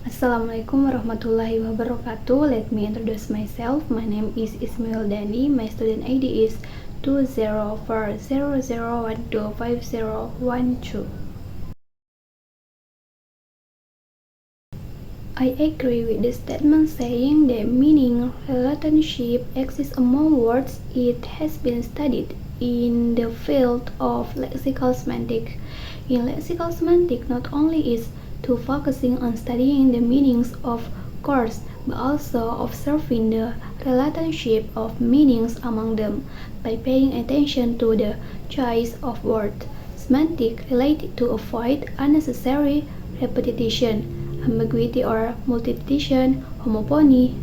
Assalamualaikum warahmatullahi wabarakatuh. Let me introduce myself. My name is Ismail Dani. My student ID is 20400125012. I agree with the statement saying that meaning relationship exists among words. It has been studied in the field of lexical semantics. In lexical semantics, not only is to focusing on studying the meanings of words, but also observing the relationship of meanings among them by paying attention to the choice of words. Semantics related to avoid unnecessary repetition, ambiguity or multiplication, homopony,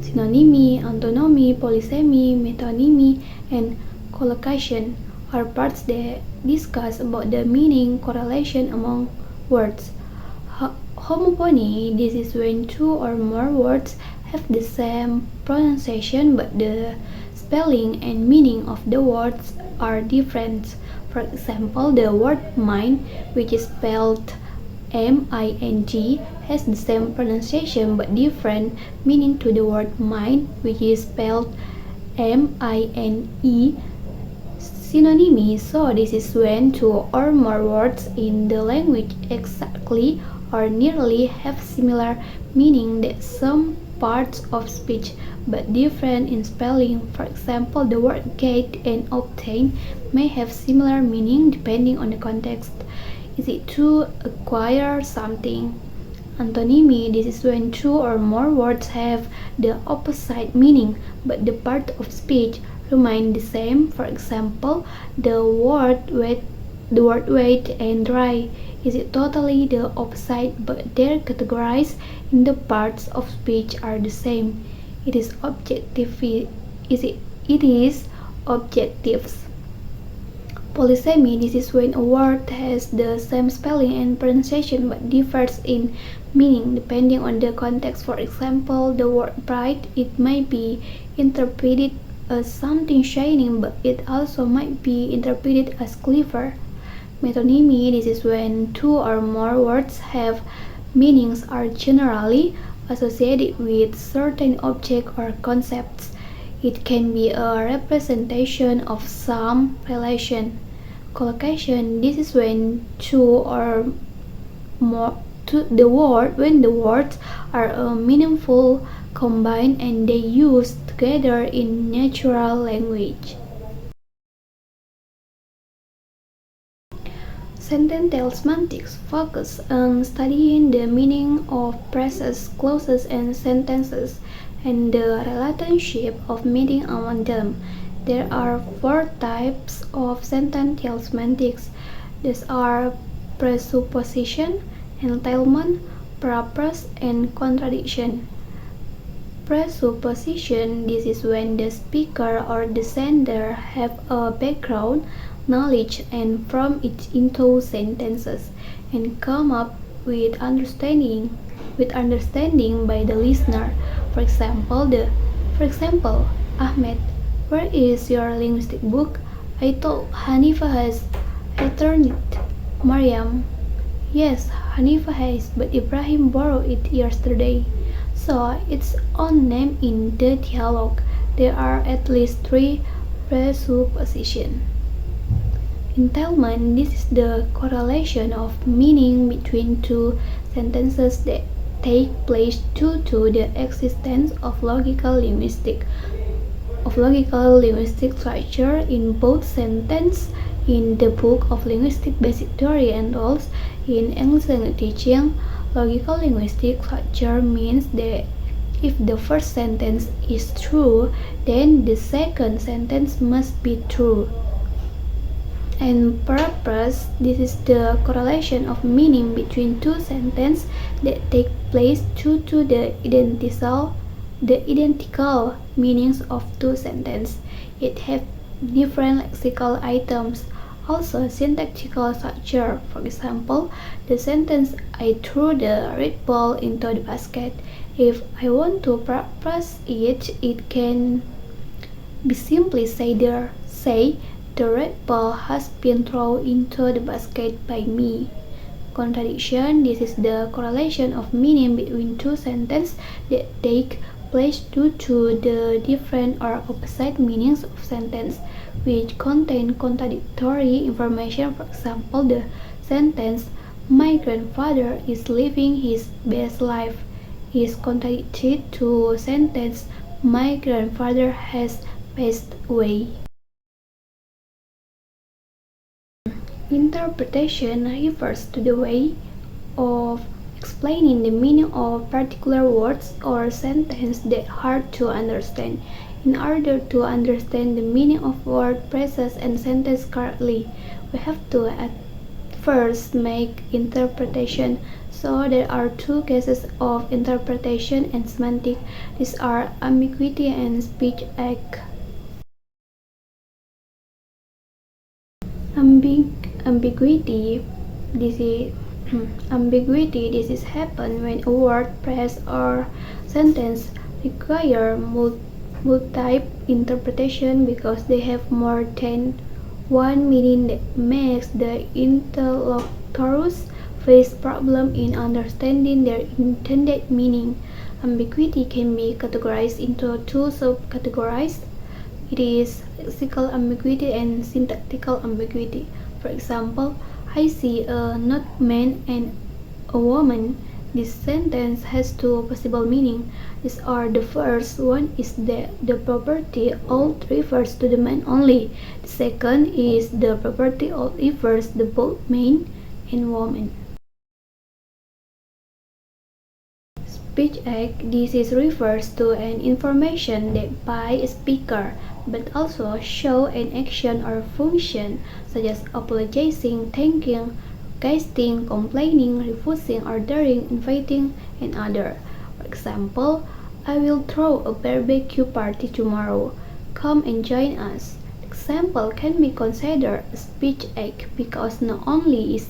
synonymy, antonymy, polysemy, metonymy, and collocation are parts that discuss about the meaning correlation among words. Homopony, this is when two or more words have the same pronunciation but the spelling and meaning of the words are different. For example, the word mind, which is spelled M-I-N-G, has the same pronunciation but different meaning to the word mind, which is spelled M-I-N-E. Synonymy, so this is when two or more words in the language exactly or nearly have similar meaning that some parts of speech but different in spelling. For example, the word get and obtain may have similar meaning depending on the context. Is it to acquire something? Antonymy, this is when two or more words have the opposite meaning but the part of speech remain the same. For example, the word wet and dry. Is it totally the opposite but their categorized in the parts of speech are the same? It is objectives. Polysemy, this is when a word has the same spelling and pronunciation but differs in meaning depending on the context. For example, the word bright, it might be interpreted as something shining but it also might be interpreted as clever. Metonymy, this is when two or more words have meanings are generally associated with certain object or concepts. It can be a representation of some relation. Collocation, this is when two or more the words are meaningful combined and they used together in natural language. Sentential semantics focus on studying the meaning of phrases, clauses, and sentences, and the relationship of meaning among them. There are four types of sentential semantics. These are presupposition, entailment, purpose, and contradiction. Presupposition, this is when the speaker or the sender have a background knowledge and form it into sentences and come up with understanding by the listener. For example, Ahmed, where is your linguistic book? I told Hanifa has returned it. Mariam, yes, Hanifa has, but Ibrahim borrowed it yesterday. So its own name in the dialogue. There are at least three presuppositions. Entailment, this is the correlation of meaning between two sentences that take place due to the existence of logical linguistic structure in both sentences. In the book of Linguistic Basic Theory and Rules in English Language Teaching, logical linguistic structure means that if the first sentence is true, then the second sentence must be true. And purpose, this is the correlation of meaning between two sentences that take place due to the identical meanings of two sentences. It have different lexical items. Also, syntactical structure. For example, the sentence I threw the red ball into the basket. If I want to purpose it, it can be simply say the red ball has been thrown into the basket by me. Contradiction, this is the correlation of meaning between two sentences that take place due to the different or opposite meanings of sentence which contain contradictory information. For example, the sentence "My grandfather is living his best life" is contradicted to sentence "My grandfather has passed away." Interpretation refers to the way of explaining the meaning of particular words or sentences that are hard to understand. In order to understand the meaning of word, phrases, and sentences correctly, we have to at first make interpretation. So there are two cases of interpretation and semantic. These are ambiguity and speech act. Ambiguity, this is ambiguity. This is happen when a word, phrase, or sentence require multiple interpretation because they have more than one meaning that makes the interlocutors face problem in understanding their intended meaning. Ambiguity can be categorized into two subcategories. It is lexical ambiguity and syntactical ambiguity. For example, I see a not man and a woman. This sentence has two possible meanings. These are: the first one is that the property old refers to the man only. The second is the property old refers to both man and woman. Speech act, this is refers to an information that by a speaker, but also show an action or function such as apologizing, thanking, requesting, complaining, refusing, ordering, inviting, and other. For example, I will throw a barbecue party tomorrow. Come and join us. Example can be considered a speech act because not only is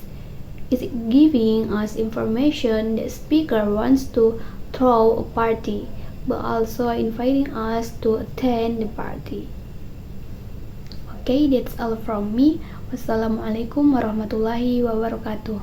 it giving us information that speaker wants to throw a party, but also inviting us to attend the party. Okay, that's all from me. Wassalamualaikum warahmatullahi wabarakatuh.